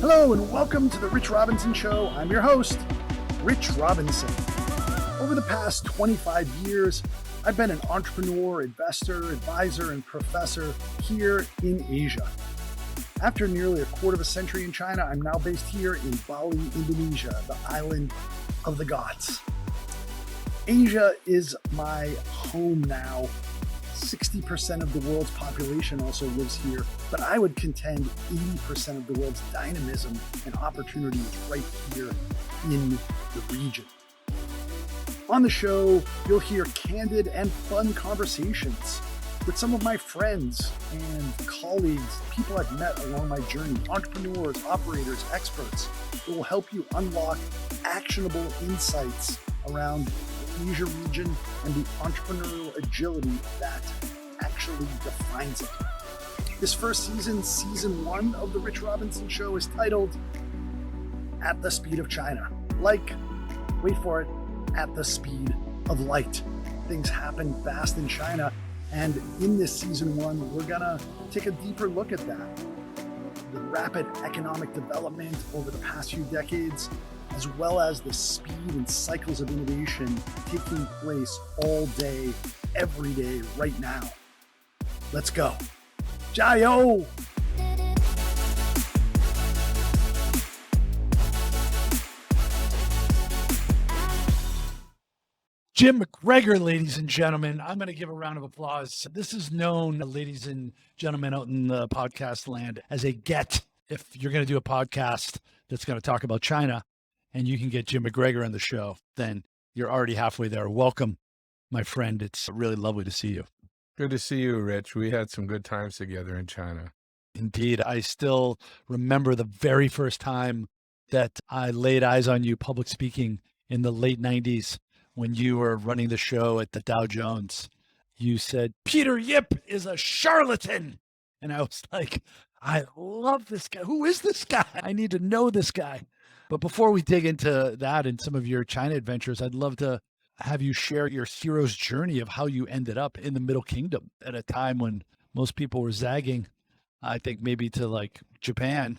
Hello and welcome to the Rich Robinson Show. I'm your host, Rich Robinson. Over the past 25 years, I've been an entrepreneur, investor, advisor, and professor here in Asia. After nearly a quarter of a century in China, I'm now based here in Bali, Indonesia, the island of the gods. Asia is my home now. 60% of the world's population also lives here, but I would contend 80% of the world's dynamism and opportunity is right here in the region. On the show, you'll hear candid and fun conversations with some of my friends and colleagues, people I've met along my journey, entrepreneurs, operators, experts who will help you unlock actionable insights around the Asia region and the entrepreneurial agility that actually defines it. This first season, season 1 of the Rich Robinson Show, is titled At the Speed of China. Like, wait for it, at the speed of light. Things happen fast in China, and in this season 1, we're gonna take a deeper look at that. The rapid economic development over the past few decades, as well as the speed and cycles of innovation taking place all day, every day, right now. Let's go. Jiao! Jim McGregor, ladies and gentlemen. I'm going to give a round of applause. This is known, ladies and gentlemen, out in the podcast land as a get. If you're going to do a podcast that's going to talk about China and you can get Jim McGregor on the show, then you're already halfway there. Welcome, my friend. It's really lovely to see you. Good to see you, Rich. We had some good times together in China. Indeed. I still remember the very first time that I laid eyes on you public speaking in the late 90s. When you were running the show at the Dow Jones. You said, Peter Yip is a charlatan. And I was like, I love this guy. Who is this guy? I need to know this guy. But before we dig into that and some of your China adventures, I'd love to have you share your hero's journey of how you ended up in the Middle Kingdom at a time when most people were zagging, I think maybe to like Japan.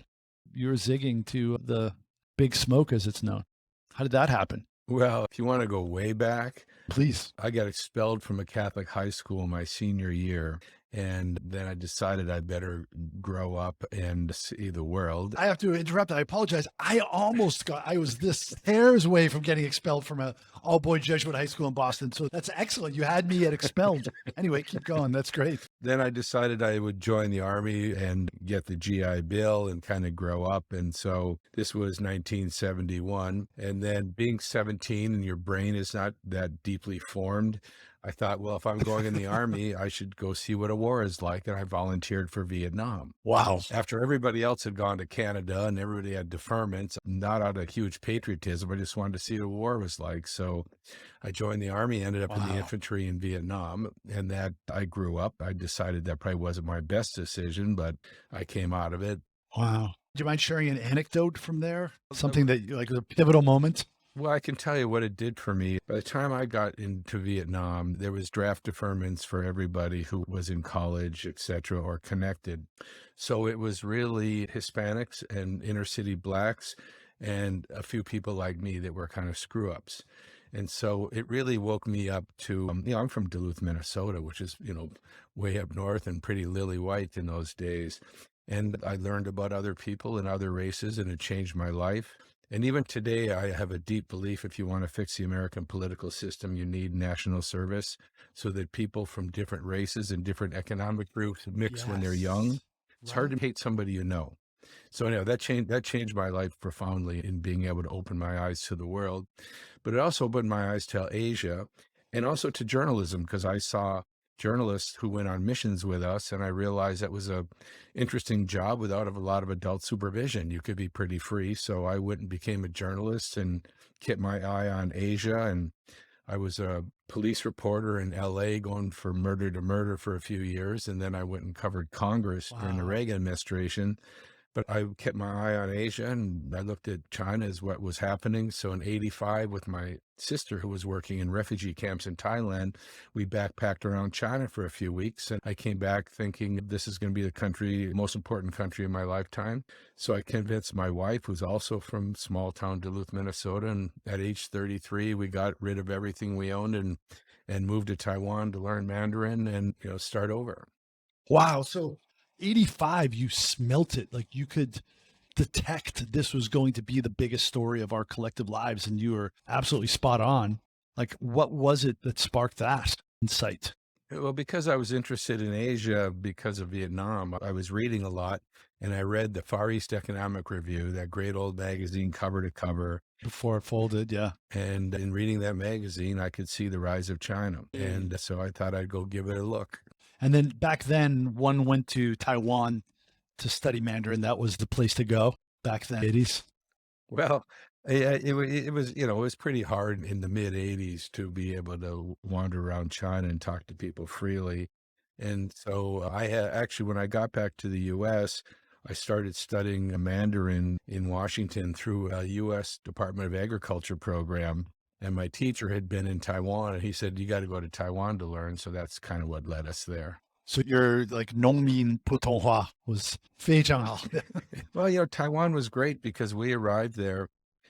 You were zigging to the Big Smoke, as it's known. How did that happen? Well, if you want to go way back, please. I got expelled from a Catholic high school my senior year. And then I decided I better grow up and see the world. I have to interrupt. I apologize. I was this hair's away from getting expelled from a all-boy Jesuit high school in Boston. So that's excellent. You had me at expelled. Anyway, keep going. That's great. Then I decided I would join the Army and get the GI Bill and kind of grow up. And so this was 1971. And then being 17 and your brain is not that deeply formed, I thought, well, if I'm going in the Army, I should go see what a war is like. And I volunteered for Vietnam. Wow. After everybody else had gone to Canada and everybody had deferments, not out of huge patriotism, I just wanted to see what a war was like. So I joined the Army, ended up in the infantry in Vietnam, and that I grew up. I decided that probably wasn't my best decision, but I came out of it. Wow. Do you mind sharing an anecdote from there? Something that like was a pivotal moment? Well, I can tell you what it did for me. By the time I got into Vietnam, there was draft deferments for everybody who was in college, et cetera, or connected. So it was really Hispanics and inner city blacks and a few people like me that were kind of screw ups. And so it really woke me up to, I'm from Duluth, Minnesota, which is, way up north and pretty lily white in those days. And I learned about other people and other races, and it changed my life. And even today, I have a deep belief if you want to fix the American political system, you need national service so that people from different races and different economic groups mix when they're young. It's hard to hate somebody you know. So anyway, that changed my life profoundly in being able to open my eyes to the world. But it also opened my eyes to Asia and also to journalism, because I saw journalists who went on missions with us, and I realized that was a interesting job without a lot of adult supervision. You could be pretty free. So I went and became a journalist and kept my eye on Asia. And I was a police reporter in LA going from murder to murder for a few years. And then I went and covered Congress during the Reagan administration. But I kept my eye on Asia, and I looked at China as what was happening. So in 85, with my sister, who was working in refugee camps in Thailand, we backpacked around China for a few weeks. And I came back thinking this is going to be the most important country in my lifetime. So I convinced my wife, who's also from small town Duluth, Minnesota. And at age 33, we got rid of everything we owned and moved to Taiwan to learn Mandarin and, start over. Wow. So 85, you smelt it. Like you could detect this was going to be the biggest story of our collective lives. And you were absolutely spot on. Like, what was it that sparked that insight? Well, because I was interested in Asia because of Vietnam, I was reading a lot, and I read the Far East Economic Review, that great old magazine cover to cover. Before it folded, yeah. And in reading that magazine, I could see the rise of China. And so I thought I'd go give it a look. And then back then, one went to Taiwan to study Mandarin. That was the place to go back then, 80s. Well, it was, it was pretty hard in the mid 80s to be able to wander around China and talk to people freely. And so I had actually, when I got back to the US, I started studying Mandarin in Washington through a US Department of Agriculture program. And my teacher had been in Taiwan, and he said, you got to go to Taiwan to learn. So that's kind of what led us there. So your like 农民普通话 was 非常好. Well, Taiwan was great because we arrived there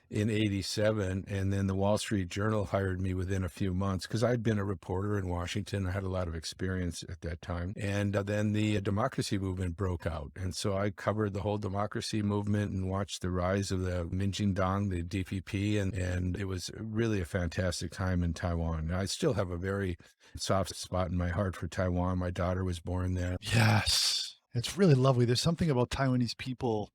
in 87, and then the Wall Street Journal hired me within a few months because I'd been a reporter in Washington. I had a lot of experience at that time. And then the democracy movement broke out. And so I covered the whole democracy movement and watched the rise of the Minjindang, the DPP, and it was really a fantastic time in Taiwan. And I still have a very soft spot in my heart for Taiwan. My daughter was born there. Yes. It's really lovely. There's something about Taiwanese people.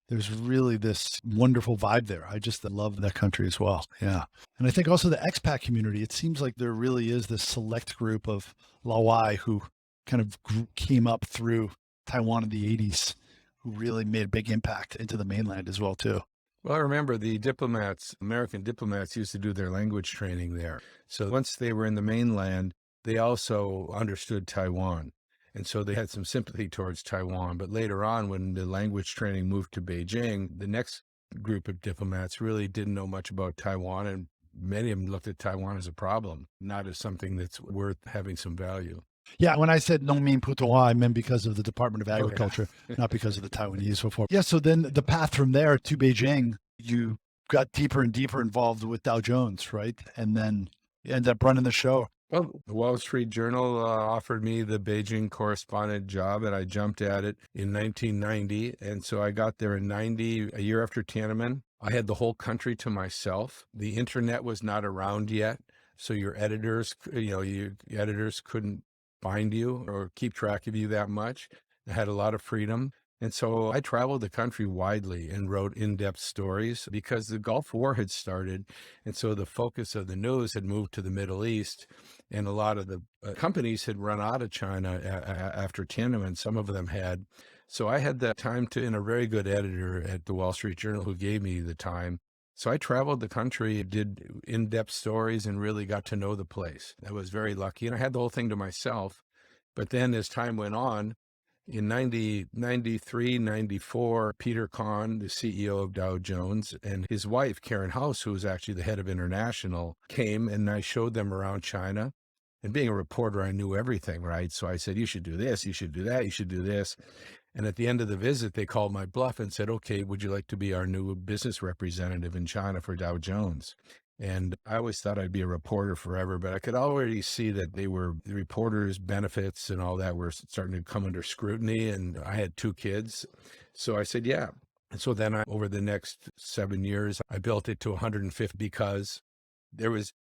There's really this wonderful vibe there. I just love that country as well. Yeah. And I think also the expat community, it seems like there really is this select group of Laowai who kind of came up through Taiwan in the 80s, who really made a big impact into the mainland as well, too. Well, I remember the diplomats, American diplomats, used to do their language training there. So once they were in the mainland, they also understood Taiwan. And so they had some sympathy towards Taiwan. But later on, when the language training moved to Beijing, the next group of diplomats really didn't know much about Taiwan. And many of them looked at Taiwan as a problem, not as something that's worth having some value. Yeah, when I said 农民普通话, I meant because of the Department of Agriculture, not because of the Taiwanese before. Yeah, so then the path from there to Beijing, you got deeper and deeper involved with Dow Jones, right? And then you ended up running the show. Well, the Wall Street Journal offered me the Beijing correspondent job, and I jumped at it in 1990. And so I got there in 90, a year after Tiananmen. I had the whole country to myself. The internet was not around yet. So your editors, your editors couldn't find you or keep track of you that much. I had a lot of freedom. And so I traveled the country widely and wrote in-depth stories because the Gulf War had started. And so the focus of the news had moved to the Middle East. And a lot of the companies had run out of China after Tiananmen. Some of them had. So I had that time and a very good editor at the Wall Street Journal who gave me the time. So I traveled the country, did in-depth stories, and really got to know the place. I was very lucky. And I had the whole thing to myself. But then as time went on, in 93, 94, Peter Kahn, the CEO of Dow Jones, and his wife, Karen House, who was actually the head of international, came, and I showed them around China. And being a reporter, I knew everything, right? So I said, you should do this, you should do that, you should do this. And at the end of the visit, they called my bluff and said, okay, would you like to be our new business representative in China for Dow Jones? And I always thought I'd be a reporter forever, but I could already see that the reporters' benefits and all that were starting to come under scrutiny. And I had 2 kids. So I said, yeah. And so then over the next 7 years, I built it to 150 because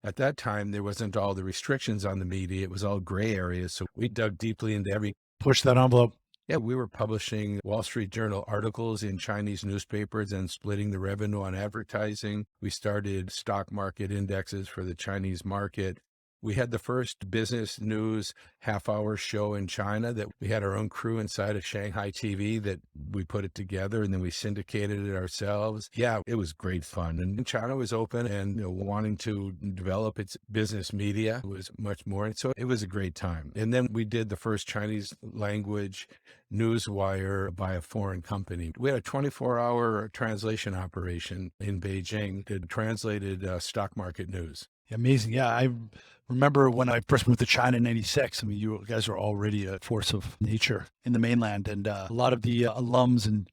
at that time, there wasn't all the restrictions on the media. It was all gray areas. So we dug deeply into push that envelope. Yeah, we were publishing Wall Street Journal articles in Chinese newspapers and splitting the revenue on advertising. We started stock market indexes for the Chinese market. We had the first business news half-hour show in China that we had our own crew inside of Shanghai TV that we put it together, and then we syndicated it ourselves. Yeah, it was great fun. And China was open and wanting to develop its business media was much more. And so it was a great time. And then we did the first Chinese language news wire by a foreign company. We had a 24-hour translation operation in Beijing that translated stock market news. Amazing. Yeah, I remember when I first moved to China in '96. I mean, you guys are already a force of nature in the mainland, and a lot of the alums and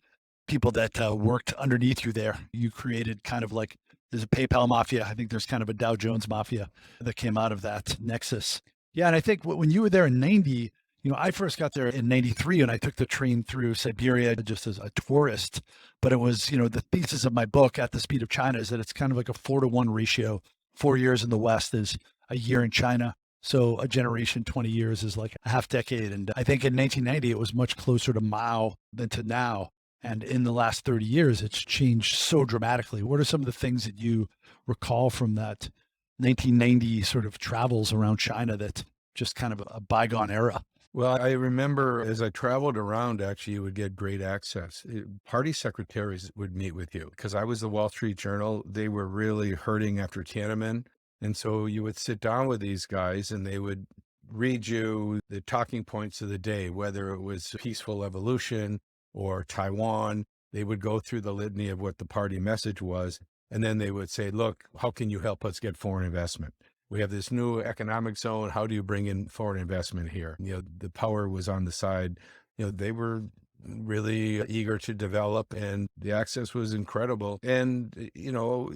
people that worked underneath you there, you created kind of like, there's a PayPal mafia. I think there's kind of a Dow Jones mafia that came out of that nexus. Yeah, and I think when you were there in '90, I first got there in '93 and I took the train through Siberia just as a tourist. But it was, the thesis of my book, At the Speed of China, is that it's kind of like a 4-to-1 ratio. 4 years in the West is a year in China. So a generation, 20 years is like a half decade. And I think in 1990, it was much closer to Mao than to now. And in the last 30 years, it's changed so dramatically. What are some of the things that you recall from that 1990 sort of travels around China that's just kind of a bygone era? Well, I remember as I traveled around, actually, you would get great access. Party secretaries would meet with you because I was the Wall Street Journal. They were really hurting after Tiananmen. And so you would sit down with these guys and they would read you the talking points of the day, whether it was peaceful evolution or Taiwan. They would go through the litany of what the party message was. And then they would say, look, how can you help us get foreign investment? We have this new economic zone. How do you bring in foreign investment here? The power was on the side. They were really eager to develop and the access was incredible. And,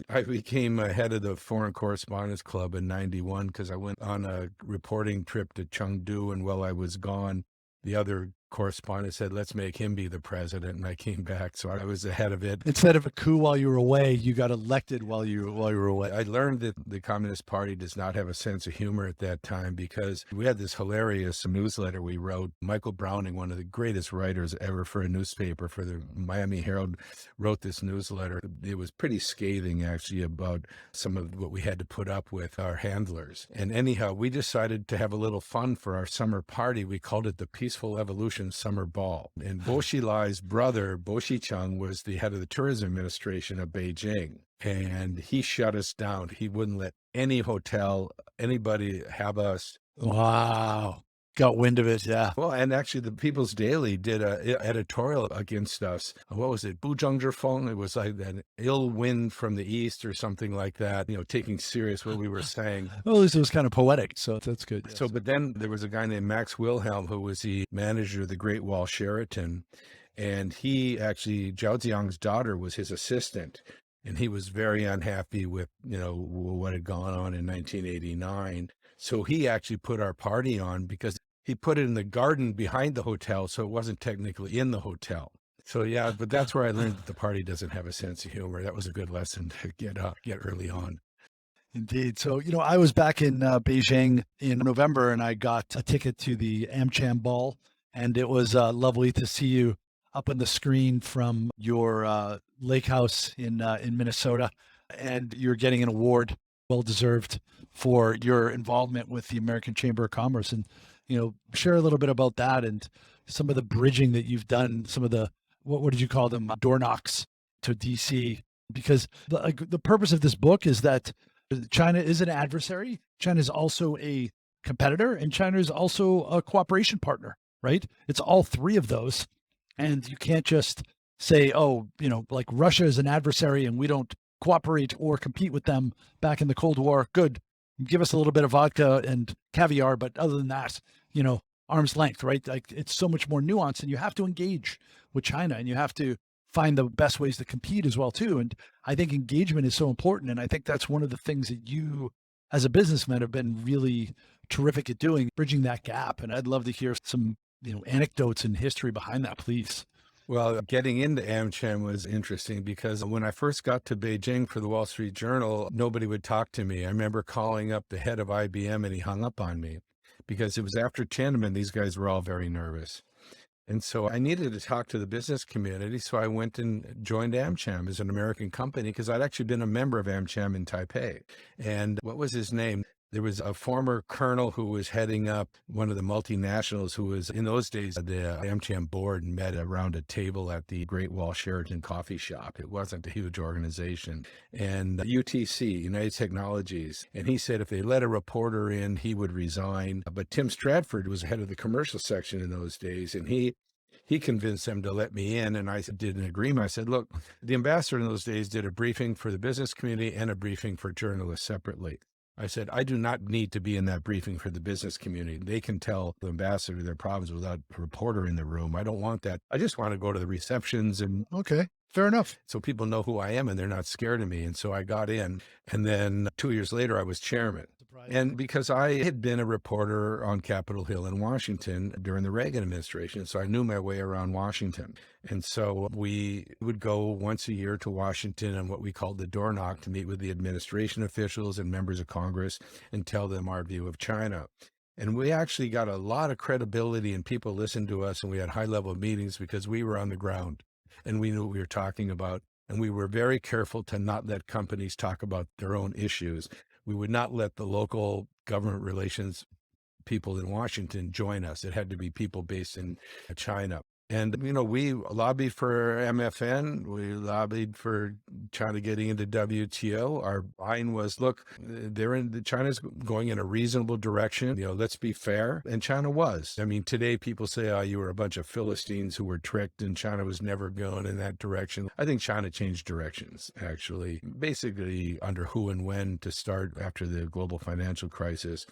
I became head of the Foreign Correspondents Club in '91 because I went on a reporting trip to Chengdu, and while I was gone, the other correspondent said, let's make him be the president. And I came back. So I was the head of it. Instead of a coup while you were away, you got elected while you were away. I learned that the Communist Party does not have a sense of humor at that time because we had this hilarious newsletter we wrote. Michael Browning, one of the greatest writers ever for a newspaper, for the Miami Herald, wrote this newsletter. It was pretty scathing, actually, about some of what we had to put up with our handlers. And anyhow, we decided to have a little fun for our summer party. We called it the Peaceful Evolution Summer Ball. And Bo Xilai's brother, Bo Xicheng, was the head of the tourism administration of Beijing. And he shut us down. He wouldn't let any hotel, anybody have us. Wow. Got wind of it, yeah. Well, and actually the People's Daily did an editorial against us. What was it? Buzhengzhifeng? It was like an ill wind from the east or something like that, taking serious what we were saying. Well, at least it was kind of poetic, so that's good. Yes. So, but then there was a guy named Max Wilhelm, who was the manager of the Great Wall Sheraton. And he actually, Zhao Ziyang's daughter was his assistant. And he was very unhappy with, what had gone on in 1989. So he actually put our party on because he put it in the garden behind the hotel. So it wasn't technically in the hotel. So yeah, but that's where I learned that the party doesn't have a sense of humor. That was a good lesson to get early on. Indeed. So, I was back in Beijing in November and I got a ticket to the AmCham ball, and it was lovely to see you up on the screen from your lake house in Minnesota, and you're getting an award, well deserved, for your involvement with the American Chamber of Commerce. And share a little bit about that and some of the bridging that you've done, some of the what did you call them, door knocks to DC, because the purpose of this book is that China is an adversary, China is also a competitor, and China is also a cooperation partner, right? It's all three of those. And you can't just say, like Russia is an adversary and we don't cooperate or compete with them back in the Cold War. Good. Give us a little bit of vodka and caviar. But other than that, arm's length, right? Like, it's so much more nuanced, and you have to engage with China and you have to find the best ways to compete as well, too. And I think engagement is so important. And I think that's one of the things that you as a businessman have been really terrific at doing, bridging that gap. And I'd love to hear some anecdotes and history behind that, please. Well, getting into AmCham was interesting because when I first got to Beijing for the Wall Street Journal, nobody would talk to me. I remember calling up the head of IBM and he hung up on me because it was after Tiananmen. These guys were all very nervous. And so I needed to talk to the business community. So I went and joined AmCham as an American company because I'd actually been a member of AmCham in Taipei. And what was his name? There was a former colonel who was heading up one of the multinationals who was, in those days, the AmCham board, and met around a table at the Great Wall Sheraton coffee shop. It wasn't a huge organization. And UTC, United Technologies, and he said if they let a reporter in, he would resign. But Tim Stratford was head of the commercial section in those days, and he convinced them to let me in, and I did an agreement. I said, look, the ambassador in those days did a briefing for the business community and a briefing for journalists separately. I said, I do not need to be in that briefing for the business community. They can tell the ambassador their problems without a reporter in the room. I don't want that. I just want to go to the receptions and Okay, fair enough. so people know who I am and they're not scared of me. And so I got in. And then 2 years later, I was chairman. And because I had been a reporter on Capitol Hill in Washington during the Reagan administration, so I knew my way around Washington. And so we would go once a year to Washington on what we called the door knock to meet with the administration officials and members of Congress and tell them our view of China. And we actually got a lot of credibility and people listened to us, and we had high-level meetings because we were on the ground and we knew what we were talking about. And we were very careful to not let companies talk about their own issues. We would not let the local government relations people in Washington join us. It had to be people based in China. And, you know, we lobbied for MFN. We lobbied for China getting into WTO. Our line was, look, China's going in a reasonable direction. You know, let's be fair. And China was. I mean, today people say, oh, you were a bunch of Philistines who were tricked and China was never going in that direction. I think China changed directions, actually, basically under who and when to start after the global financial crisis.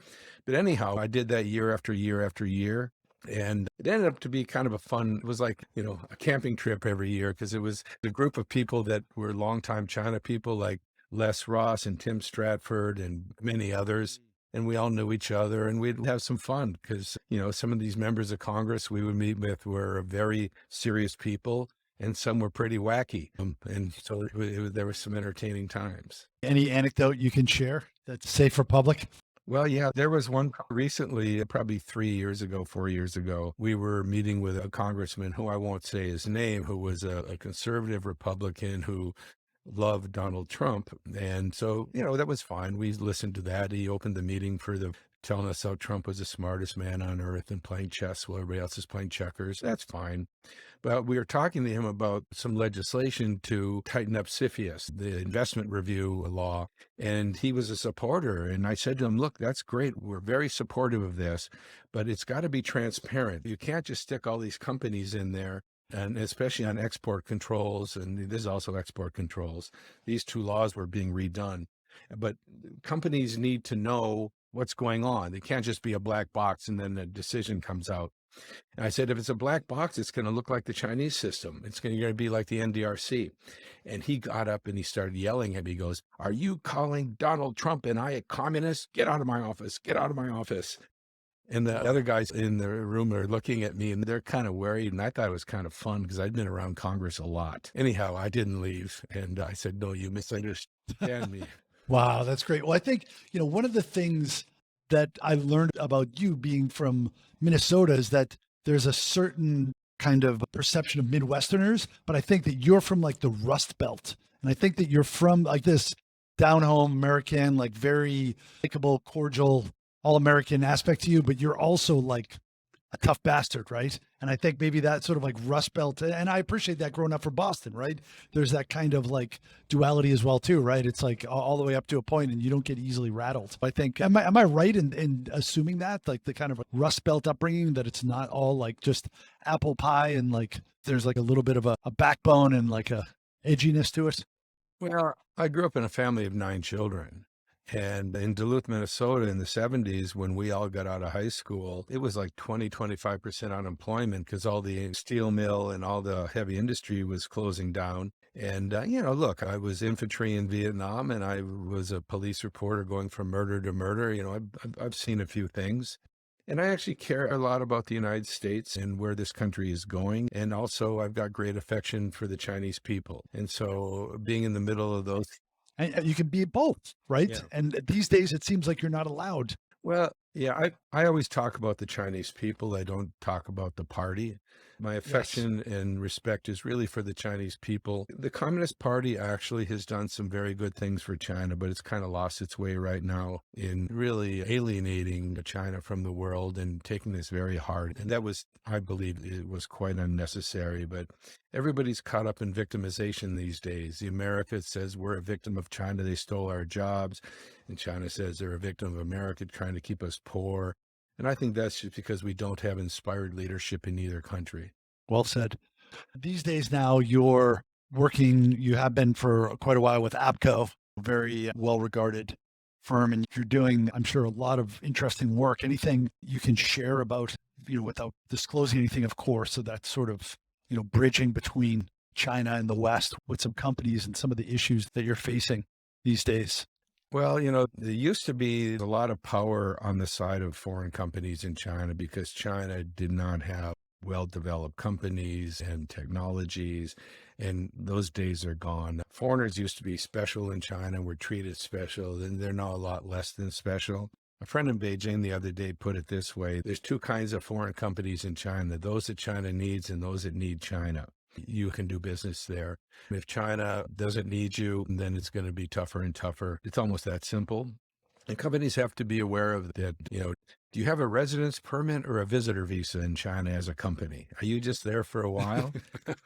But anyhow, I did that year after year after year. And it ended up to be kind of it was like, you know, a camping trip every year, because it was a group of people that were longtime China people like Les Ross and Tim Stratford and many others. And we all knew each other and we'd have some fun because, you know, some of these members of Congress we would meet with were very serious people and some were pretty wacky. And so there were some entertaining times. Any anecdote you can share that's safe for public? Well, yeah, there was one recently, probably 4 years ago, we were meeting with a congressman who I won't say his name, who was a conservative Republican who loved Donald Trump. And so, you know, that was fine. We listened to that. He opened the meeting telling us how Trump was the smartest man on earth and playing chess while everybody else is playing checkers. That's fine. But we were talking to him about some legislation to tighten up CFIUS, the investment review law, and he was a supporter. And I said to him, look, that's great. We're very supportive of this, but it's got to be transparent. You can't just stick all these companies in there, and especially on export controls, and there's also export controls. These two laws were being redone. But companies need to know what's going on. They can't just be a black box and then a decision comes out. And I said, if it's a black box, it's going to look like the Chinese system. It's going to be like the NDRC. And he got up and he started yelling at me. He goes, are you calling Donald Trump and I a communist? Get out of my office. Get out of my office. And the other guys in the room are looking at me and they're kind of worried. And I thought it was kind of fun because I'd been around Congress a lot. Anyhow, I didn't leave. And I said, no, you misunderstand me. Wow, that's great. Well, I think, you know, one of the things that I learned about you being from Minnesota is that there's a certain kind of perception of Midwesterners, but I think that you're from like the Rust Belt. And I think that you're from like this down home American, like very likable, cordial, all American aspect to you, but you're also like a tough bastard, right? And I think maybe that sort of like Rust Belt, and I appreciate that growing up from Boston, right? There's that kind of like duality as well too, right? It's like all the way up to a point and you don't get easily rattled. I think, am I right in assuming that, like the kind of Rust Belt upbringing, that it's not all like just apple pie and like there's like a little bit of a backbone and like a edginess to it? Well, I grew up in a family of 9 children. And in Duluth, Minnesota in the 70s, when we all got out of high school, it was like 25% unemployment because all the steel mill and all the heavy industry was closing down. And, you know, look, I was infantry in Vietnam and I was a police reporter going from murder to murder. You know, I've seen a few things. And I actually care a lot about the United States and where this country is going. And also I've got great affection for the Chinese people. And so being in the middle of those. And you can be both, right? Yeah. And these days it seems like you're not allowed. Well, yeah, I always talk about the Chinese people. I don't talk about the party. My Yes. affection and respect is really for the Chinese people. The Communist Party actually has done some very good things for China, but it's kind of lost its way right now in really alienating China from the world and taking this very hard. And that was, I believe, it was quite unnecessary. But everybody's caught up in victimization these days. The America says we're a victim of China. They stole our jobs. And China says they're a victim of America trying to keep us poor. And I think that's just because we don't have inspired leadership in either country. Well said. These days now, you're working, you have been for quite a while with APCO, a very well-regarded firm, and you're doing, I'm sure, a lot of interesting work. Anything you can share about, without disclosing anything, of course, so that's sort of, bridging between China and the West with some companies and some of the issues that you're facing these days? Well, there used to be a lot of power on the side of foreign companies in China because China did not have well-developed companies and technologies, and those days are gone. Foreigners used to be special in China, were treated special, and they're now a lot less than special. A friend in Beijing the other day put it this way: there's two kinds of foreign companies in China, those that China needs and those that need China. You can do business there. If China doesn't need you, then it's going to be tougher and tougher. It's almost that simple. And companies have to be aware of that. Do you have a residence permit or a visitor visa in China as a company? Are you just there for a while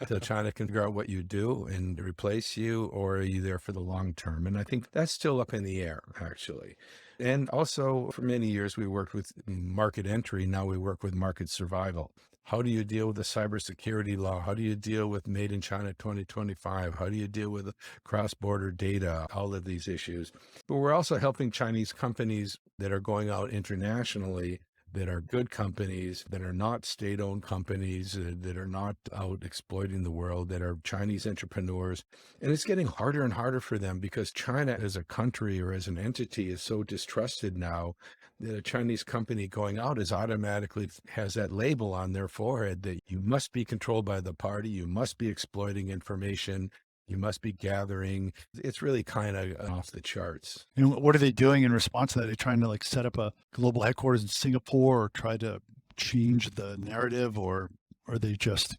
so China can figure out what you do and replace you, or are you there for the long term? And I think that's still up in the air, actually. And also, for many years, we worked with market entry. Now we work with market survival. How do you deal with the cybersecurity law? How do you deal with Made in China 2025? How do you deal with cross-border data? All of these issues. But we're also helping Chinese companies that are going out internationally, that are good companies, that are not state-owned companies, that are not out exploiting the world, that are Chinese entrepreneurs. And it's getting harder and harder for them because China as a country or as an entity is so distrusted now that a Chinese company going out is automatically has that label on their forehead that you must be controlled by the party, you must be exploiting information, you must be gathering. It's really kind of off the charts. And what are they doing in response to that? Are they trying to set up a global headquarters in Singapore or try to change the narrative, or are they just,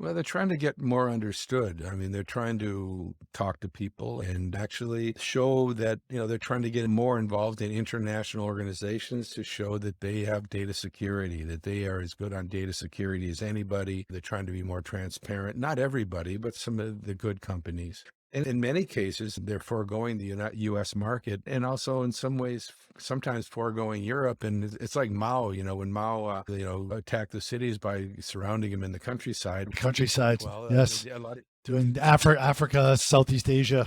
Well, they're trying to get more understood. I mean, they're trying to talk to people and actually show that, they're trying to get more involved in international organizations to show that they have data security, that they are as good on data security as anybody. They're trying to be more transparent. Not everybody, but some of the good companies. And in many cases, they're foregoing the U.S. market, and also in some ways, sometimes foregoing Europe. And it's like Mao, when Mao, attacked the cities by surrounding them in the countryside. Countryside, Well, yes. a lot of, Doing Africa, Southeast Asia,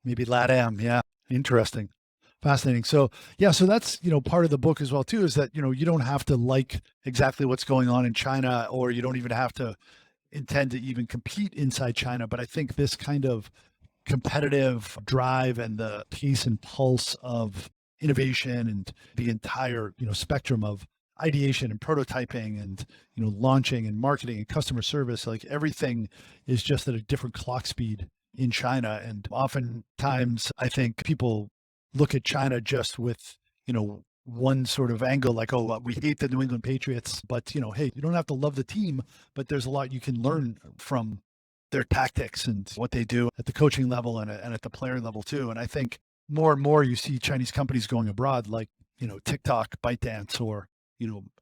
maybe LATAM. Yeah. Interesting. Fascinating. So that's, part of the book as well too, is that, you don't have to like exactly what's going on in China, or you don't even have to intend to even compete inside China. But I think this kind of competitive drive and the pace and pulse of innovation and the entire, spectrum of ideation and prototyping and, launching and marketing and customer service, like everything is just at a different clock speed in China. And oftentimes I think people look at China just with, one sort of angle, like, oh, we hate the New England Patriots, but hey, you don't have to love the team, but there's a lot you can learn from their tactics and what they do at the coaching level and at the player level too. And I think more and more you see Chinese companies going abroad, like, TikTok, ByteDance, or,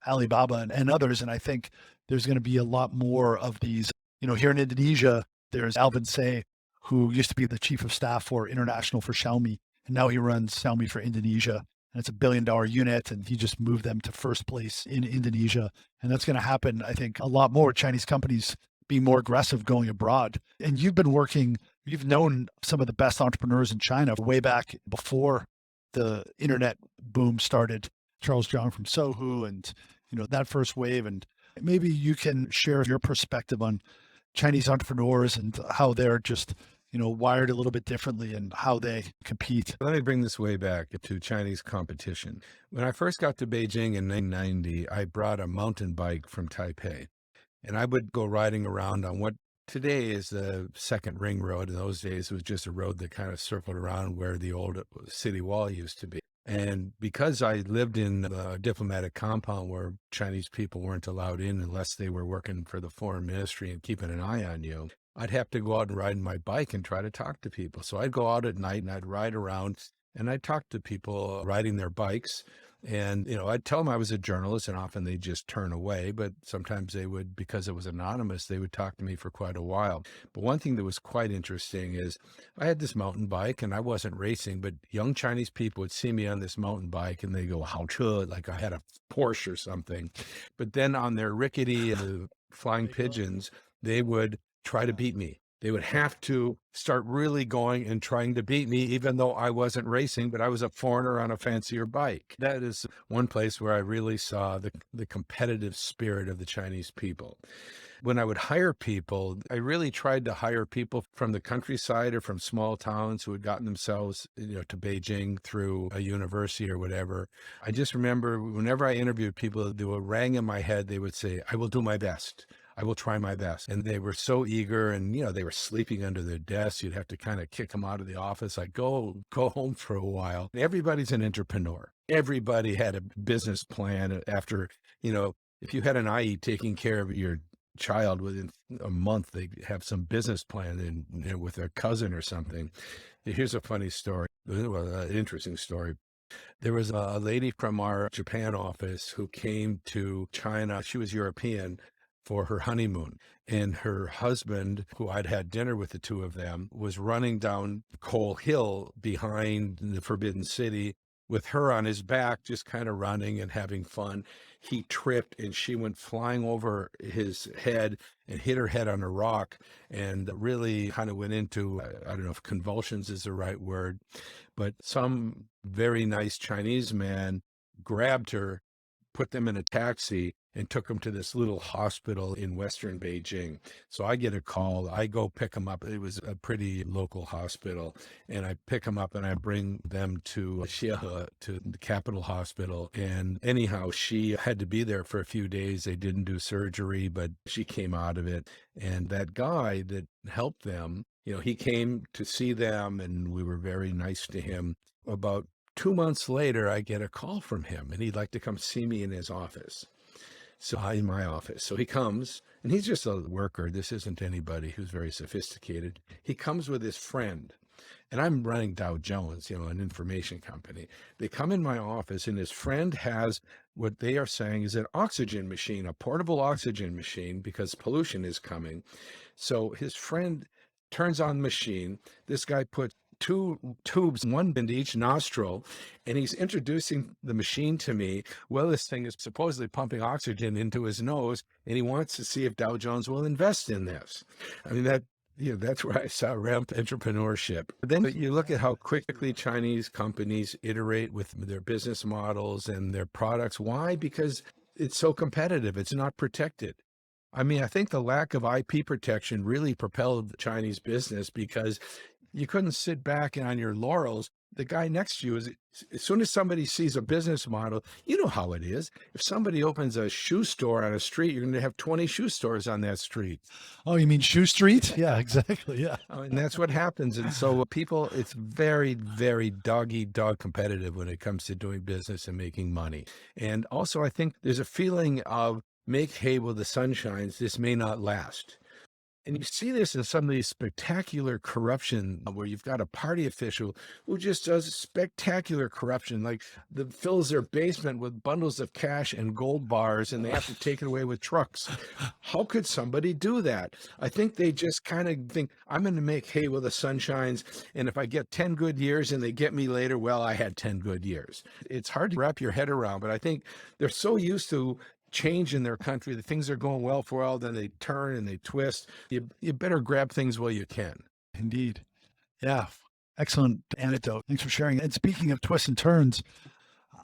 Alibaba and others. And I think there's going to be a lot more of these, here in Indonesia, there's Alvin Say, who used to be the chief of staff for international for Xiaomi. And now he runs Xiaomi for Indonesia. And it's $1 billion unit. And he just moved them to first place in Indonesia. And that's going to happen, I think, a lot more. Chinese companies being more aggressive going abroad. And you've known some of the best entrepreneurs in China way back before the internet boom started. Charles Zhang from Sohu and, that first wave. And maybe you can share your perspective on Chinese entrepreneurs and how they're just, wired a little bit differently and how they compete. Let me bring this way back to Chinese competition. When I first got to Beijing in 1990, I brought a mountain bike from Taipei. And I would go riding around on what today is the second ring road. In those days, it was just a road that kind of circled around where the old city wall used to be. And because I lived in a diplomatic compound where Chinese people weren't allowed in unless they were working for the foreign ministry and keeping an eye on you, I'd have to go out and ride my bike and try to talk to people. So I'd go out at night and I'd ride around and I'd talk to people riding their bikes. And, I'd tell them I was a journalist, and often they'd just turn away. But sometimes they would, because it was anonymous, they would talk to me for quite a while. But one thing that was quite interesting is I had this mountain bike and I wasn't racing, but young Chinese people would see me on this mountain bike and they go, how should, like I had a Porsche or something. But then on their rickety flying pigeons, they would try to beat me. They would have to start really going and trying to beat me, even though I wasn't racing, but I was a foreigner on a fancier bike. That is one place where I really saw the competitive spirit of the Chinese people. When I would hire people, I really tried to hire people from the countryside or from small towns who had gotten themselves, to Beijing through a university or whatever. I just remember whenever I interviewed people, they would rang in my head, they would say, I will do my best. I will try my best. And they were so eager, and, they were sleeping under their desks. You'd have to kind of kick them out of the office. I'd go home for a while. Everybody's an entrepreneur. Everybody had a business plan after, if you had an IE taking care of your child within a month, they have some business plan with a cousin or something. Here's a funny story, an interesting story. There was a lady from our Japan office who came to China. She was European for her honeymoon, and her husband, who I'd had dinner with, the two of them, was running down Coal Hill behind the Forbidden City with her on his back, just kind of running and having fun. He tripped and she went flying over his head and hit her head on a rock, and really kind of went into, I don't know if convulsions is the right word, but some very nice Chinese man grabbed her, put them in a taxi, and took them to this little hospital in Western Beijing. So I get a call. I go pick them up. It was a pretty local hospital. And I pick them up and I bring them to Xiehe, to the capital hospital. And anyhow, she had to be there for a few days. They didn't do surgery, but she came out of it. And that guy that helped them, he came to see them, and we were very nice to him. About 2 months later, I get a call from him, and he'd like to come see me in his office. So in my office. So he comes, and he's just a worker. This isn't anybody who's very sophisticated. He comes with his friend, and I'm running Dow Jones, an information company. They come in my office, and his friend has what they are saying is an oxygen machine, a portable oxygen machine, because pollution is coming. So his friend turns on the machine. This guy puts 2 tubes, one into each nostril, and he's introducing the machine to me. Well, this thing is supposedly pumping oxygen into his nose, and he wants to see if Dow Jones will invest in this. I mean, that's where I saw ramp entrepreneurship. Then you look at how quickly Chinese companies iterate with their business models and their products. Why? Because it's so competitive. It's not protected. I mean, I think the lack of IP protection really propelled Chinese business, because you couldn't sit back on your laurels. The guy next to you as soon as somebody sees a business model, you know how it is. If somebody opens a shoe store on a street, you're going to have 20 shoe stores on that street. Oh, you mean Shoe Street? Yeah, exactly. Yeah. And that's what happens. And so people, it's very, very dog-eat-dog competitive when it comes to doing business and making money. And also, I think there's a feeling of make hay while the sun shines. This may not last. And you see this in some of these spectacular corruption where you've got a party official who just does spectacular corruption, like fills their basement with bundles of cash and gold bars, and they have to take it away with trucks. How could somebody do that? I think they just kind of think, I'm going to make hay while the sun shines. And if I get 10 good years and they get me later, well, I had 10 good years. It's hard to wrap your head around, but I think they're so used to change in their country, the things are going well for a while, then they turn and they twist. You better grab things while you can. Indeed. Yeah. Excellent anecdote. Thanks for sharing. And speaking of twists and turns,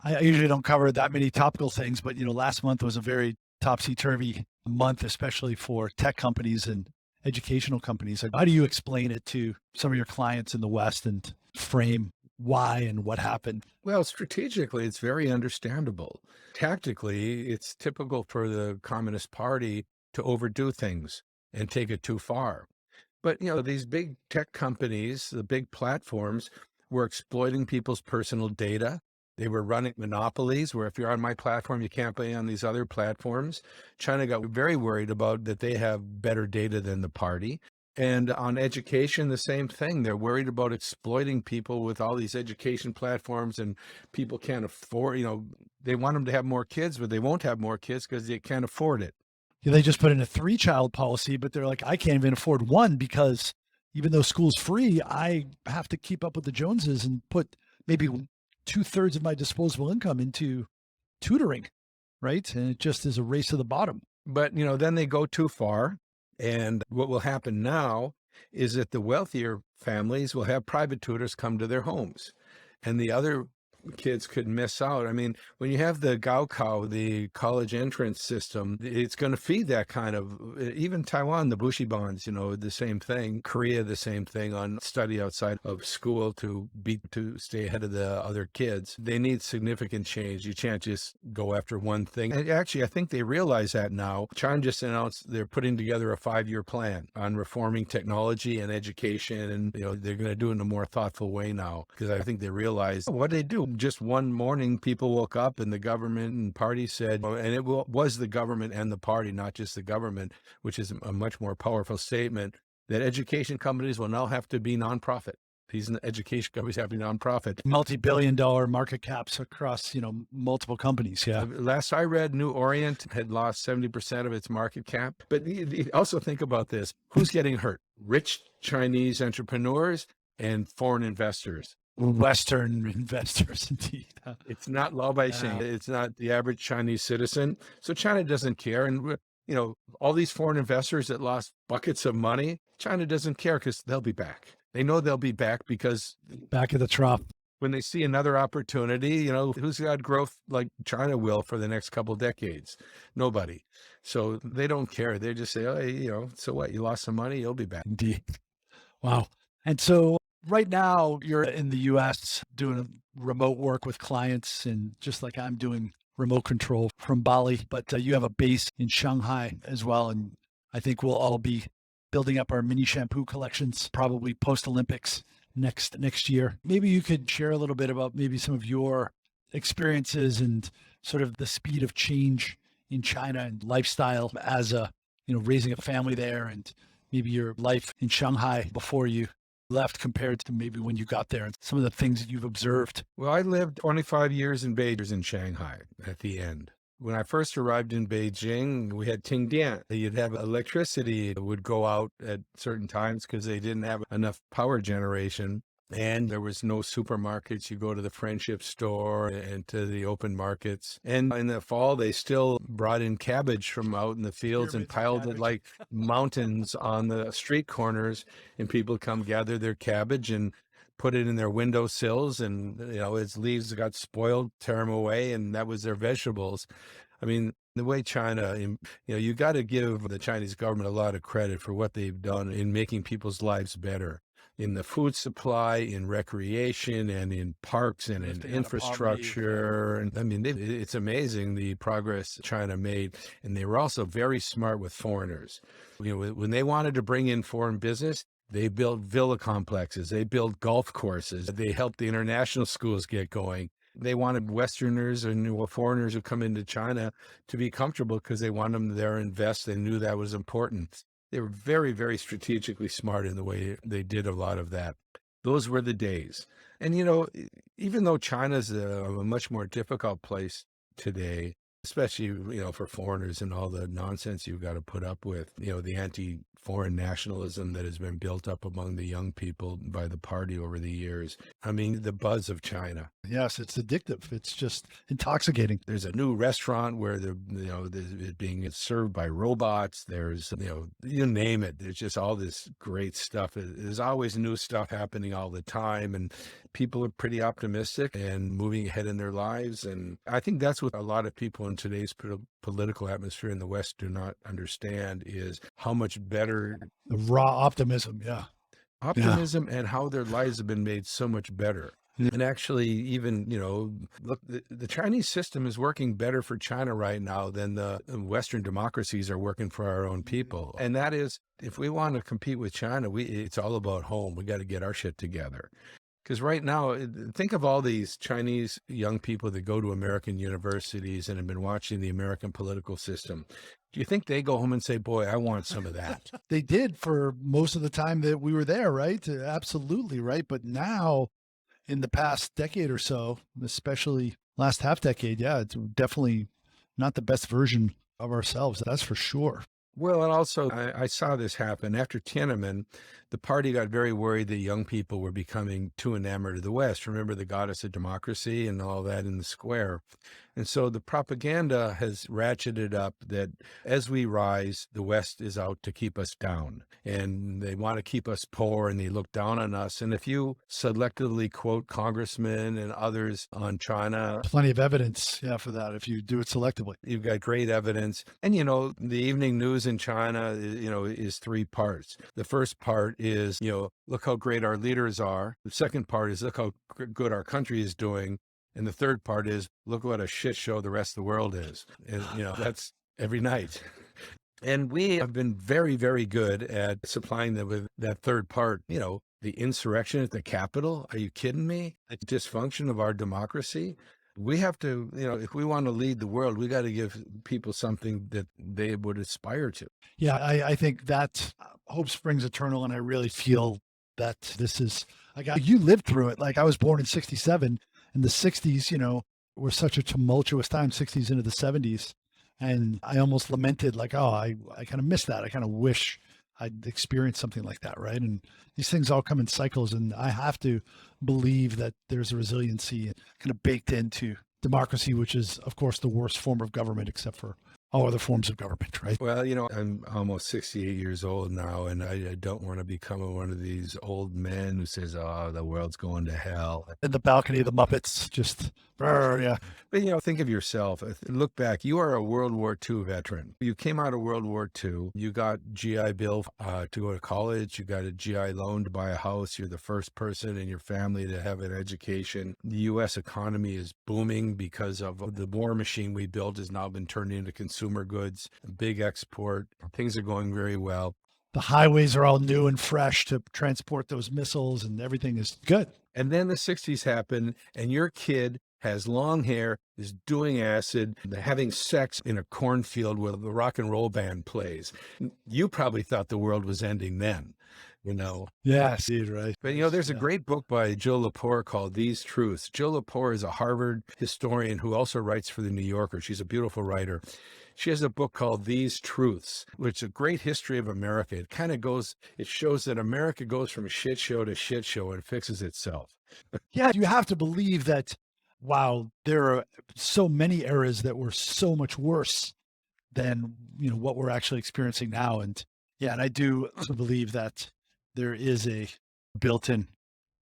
I usually don't cover that many topical things, but last month was a very topsy-turvy month, especially for tech companies and educational companies. How do you explain it to some of your clients in the West and frame why and what happened? Well, strategically, it's very understandable. Tactically, it's typical for the Communist Party to overdo things and take it too far. But, these big tech companies, the big platforms, were exploiting people's personal data. They were running monopolies where if you're on my platform, you can't be on these other platforms. China got very worried about that they have better data than the party. And on education, the same thing. They're worried about exploiting people with all these education platforms, and people can't afford, they want them to have more kids, but they won't have more kids because they can't afford it. Yeah, they just put in a 3-child policy, but they're like, I can't even afford one because even though school's free, I have to keep up with the Joneses and put maybe 2/3 of my disposable income into tutoring, right? And it just is a race to the bottom. But, then they go too far. And what will happen now is that the wealthier families will have private tutors come to their homes, and the other kids could miss out. I mean, when you have the Gaokao, the college entrance system, it's going to feed that kind of, even Taiwan, the Bushi bonds, the same thing. Korea, the same thing on study outside of school to stay ahead of the other kids. They need significant change. You can't just go after one thing. And actually, I think they realize that now. China just announced they're putting together a 5-year plan on reforming technology and education. And, they're going to do it in a more thoughtful way now, because I think they realize what they do. Just one morning, people woke up and the government and party said, and it was the government and the party, not just the government, which is a much more powerful statement, that education companies will now have to be nonprofit. These education companies have to be nonprofit. Multi-billion-dollar market caps across, multiple companies. Yeah. Last I read, New Orient had lost 70% of its market cap. But you also think about this. Who's getting hurt? Rich Chinese entrepreneurs and foreign investors. Western investors, indeed. It's not Lao Baixing. It's not the average Chinese citizen. So China doesn't care. And, all these foreign investors that lost buckets of money, China doesn't care because they'll be back. They know they'll be back because back at the trough. When they see another opportunity, who's got growth like China will for the next couple decades? Nobody. So they don't care. They just say, oh, so what? You lost some money, you'll be back. Indeed. Wow. And so right now you're in the US doing remote work with clients, and just like I'm doing remote control from Bali, but you have a base in Shanghai as well. And I think we'll all be building up our mini shampoo collections, probably post-Olympics next year. Maybe you could share a little bit about maybe some of your experiences and sort of the speed of change in China and lifestyle as raising a family there, and maybe your life in Shanghai before you left compared to maybe when you got there and some of the things that you've observed. Well, I lived 25 years in Beijing, in Shanghai at the end. When I first arrived in Beijing, we had Tingdian. You'd have electricity that would go out at certain times because they didn't have enough power generation. And there was no supermarkets. You go to the friendship store and to the open markets. And in the fall, they still brought in cabbage from out in the fields and piled it like mountains on the street corners. And people come gather their cabbage and put it in their windowsills. And, its leaves got spoiled, tear them away. And that was their vegetables. I mean, the way China, you got to give the Chinese government a lot of credit for what they've done in making people's lives better. In the food supply, in recreation, and in parks, and in infrastructure. And I mean, it's amazing the progress China made. And they were also very smart with foreigners. When they wanted to bring in foreign business, they built villa complexes, they built golf courses, they helped the international schools get going. They wanted Westerners and foreigners who come into China to be comfortable because they want them there to invest. They knew that was important. They were very, very strategically smart in the way they did a lot of that. Those were the days. And, even though China's a much more difficult place today, especially, for foreigners and all the nonsense you've got to put up with, the anti-foreign nationalism that has been built up among the young people by the party over the years. I mean, the buzz of China. Yes, it's addictive. It's just intoxicating. There's a new restaurant where it's being served by robots. There's, you name it. There's just all this great stuff. There's always new stuff happening all the time. And people are pretty optimistic and moving ahead in their lives. And I think that's what a lot of people in today's political atmosphere in the West do not understand, is how much better the raw optimism. Yeah. Optimism and how their lives have been made so much better. And actually, even, look, the Chinese system is working better for China right now than the Western democracies are working for our own people. And that is, if we want to compete with China, it's all about home. We got to get our shit together. Because right now, think of all these Chinese young people that go to American universities and have been watching the American political system. Do you think they go home and say, boy, I want some of that? They did for most of the time that we were there, right? Absolutely, right? But now, in the past decade or so, especially last half decade, yeah, it's definitely not the best version of ourselves. That's for sure. Well, and also I saw this happen after Tiananmen. The party got very worried that young people were becoming too enamored of the West. Remember the goddess of democracy and all that in the square. And so the propaganda has ratcheted up that as we rise, the West is out to keep us down. And they want to keep us poor and they look down on us. And if you selectively quote congressmen and others on China, Plenty of evidence, yeah, for that if you do it selectively. you've got great evidence. And, you know, the evening news in China, you know, is three parts. The first part is, you know, look how great our leaders are. The second part is look how good our country is doing. And the third part is look what a shit show the rest of the world is. And, you know, that's every night. And we have been very, very good at supplying them with that third part, you know, the insurrection at the Capitol. Are you kidding me? The dysfunction of our democracy. We have to, you know, if we want to lead the world, we got to give people something that they would aspire to. Yeah, I think that hope springs eternal. And I really feel that this is, like, you lived through it. Like, I was born in 67, and the 60s, you know, were such a tumultuous time, 60s into the 70s. And I almost lamented, like, oh, I kind of miss that. I kind of wish I'd experienced something like that, right? And these things all come in cycles, and I have to believe that there's a resiliency kind of baked into democracy, which is, of course, the worst form of government, except for all other forms of government, right? Well, you know, I'm almost 68 years old now, and I don't want to become one of these old men who says, oh, the world's going to hell. In the balcony of the Muppets, just, yeah. But, you know, think of yourself. Look back. You are a World War II veteran. You came out of World War II. You got GI Bill to go to college. You got a GI loan to buy a house. You're the first person in your family to have an education. The U.S. economy is booming because of the war machine we built has now been turned into consumer goods, big export. Things are going very well. The highways are all new and fresh to transport those missiles, and everything is good. And then the 60s happen, and your kid has long hair, is doing acid, having sex in a cornfield where the rock and roll band plays. You probably thought the world was ending then, you know. Yes, right. But, you know, there's a great book by Jill Lepore called These Truths. Jill Lepore is a Harvard historian who also writes for the New Yorker. She's a beautiful writer. She has a book called These Truths, which is a great history of America. It kind of goes, it shows that America goes from shit show to shit show and fixes itself. Yeah, you have to believe that, wow, there are so many eras that were so much worse than, you know, what we're actually experiencing now. And yeah, and I do believe that there is a built-in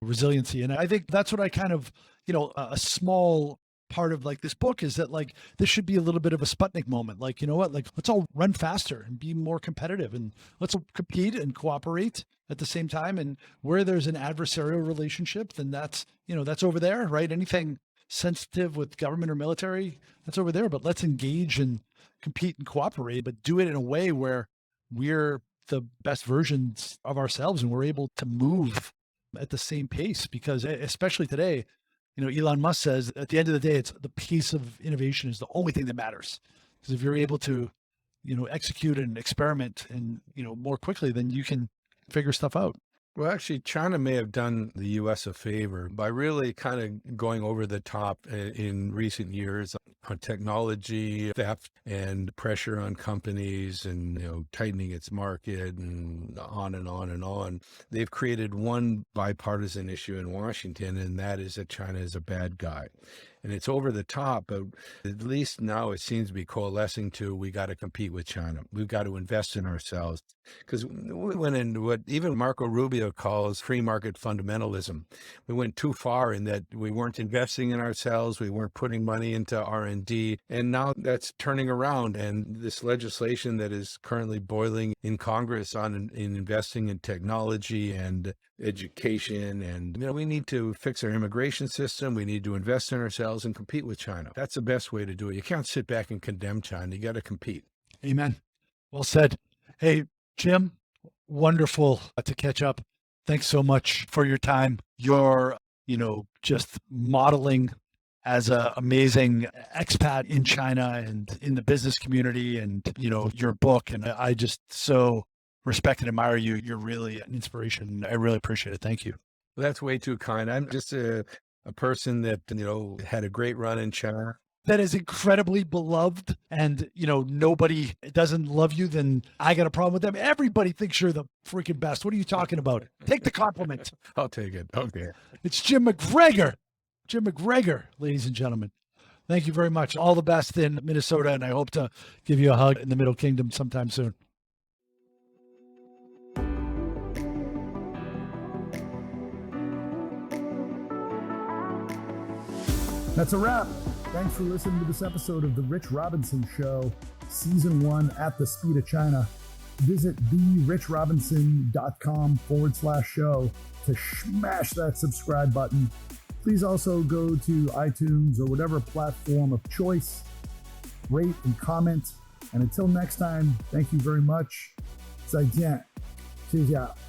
resiliency. And I think that's what I kind of, you know, a small part of like this book is that, like, this should be a little bit of a Sputnik moment. Like, you know what, like, let's all run faster and be more competitive, and let's compete and cooperate at the same time. And where there's an adversarial relationship, then that's, you know, that's over there, right? Anything sensitive with government or military, that's over there. But let's engage and compete and cooperate, but do it in a way where we're the best versions of ourselves and we're able to move at the same pace. Because especially today, you know, Elon Musk says at the end of the day, it's the pace of innovation is the only thing that matters. Because if you're able to, you know, execute and experiment and, you know, more quickly, then you can figure stuff out. Well, actually, China may have done the U.S. a favor by really kind of going over the top in recent years on technology theft and pressure on companies and, you know, tightening its market and on and on and on. They've created one bipartisan issue in Washington, and that is that China is a bad guy. And it's over the top, but at least now it seems to be coalescing to, we got to compete with China. We've got to invest in ourselves. Because we went into what even Marco Rubio calls free market fundamentalism. We went too far in that we weren't investing in ourselves. We weren't putting money into R&D. And now that's turning around. And this legislation that is currently boiling in Congress on in investing in technology and education. And, you know, we need to fix our immigration system. We need to invest in ourselves and compete with China. That's the best way to do it. You can't sit back and condemn China. You got to compete. Amen. Well said. Hey, Jim, wonderful to catch up. Thanks so much for your time. Your just modeling as an amazing expat in China and in the business community, and, your book. And I just so respect and admire you. You're really an inspiration. I really appreciate it. Thank you. Well, that's way too kind. I'm just a person that, had a great run in China. That is incredibly beloved, and nobody doesn't love you, then I got a problem with them. Everybody thinks you're the freaking best. What are you talking about? Take the compliment. I'll take it. Okay. It's Jim McGregor. Jim McGregor, ladies and gentlemen. Thank you very much. All the best in Minnesota, and I hope to give you a hug in the Middle Kingdom sometime soon. That's a wrap. Thanks for listening to this episode of The Rich Robinson Show, Season 1 at the Speed of China. Visit therichrobinson.com/show to smash that subscribe button. Please also go to iTunes or whatever platform of choice, rate and comment. And until next time, thank you very much. 再见. 谢谢.